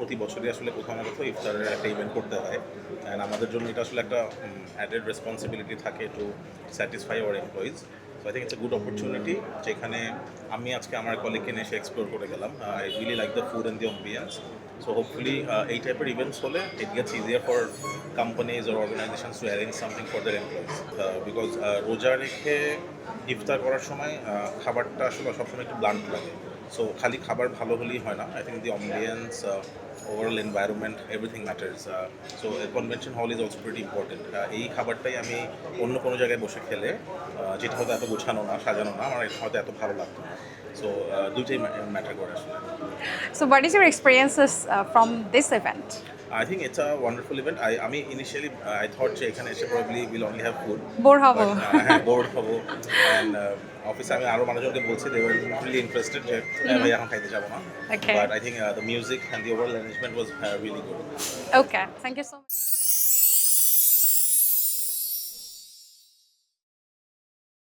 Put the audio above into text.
প্রতি বছরই আসলে কোথাও না কোথাও ইফতারের একটা ইভেন্ট করতে হয়, অ্যান্ড আমাদের জন্য এটা আসলে একটা অ্যাডেড রেসপন্সিবিলিটি থাকে to satisfy our employees. So I think it's a good opportunity, যেখানে আমি আজকে আমার কলিগকে নিয়ে এসে এক্সপ্লোর করে গেলাম। I really like the food and the ambience. So hopefully এই টাইপের ইভেন্টস হলে it gets easier for companies or organizations to arrange something for their employees, because রোজা রেখে ইফতার করার সময় খাবারটা আসলে সবসময় একটু ব্লান্ট লাগে। সো খালি খাবার ভালো হলেই হয় না, I think the ambience, overall environment, everything matters. So convention hall is also pretty important. এই খাবারটাই আমি অন্য কোনো জায়গায় বসে খেলে, যেটা হয়তো এত গোছানো না, সাজানো না, আমার হয়তো এত ভালো লাগতো না। সো দুইটাই ম্যাটার করে আসলে। So, what is your experiences from this event? I think it's a wonderful event. আমি initially I thought যে এখানে এসে probably we'll only have food. Bore হবো। হ্যাঁ, bored হবো। And অফিসে আমি আরও মানুষজনকে বলছি, they were really interested যে ভাই এখন খাইতে যাবো না। Okay. But I think the music and the overall arrangement was really good. Okay, thank you so much.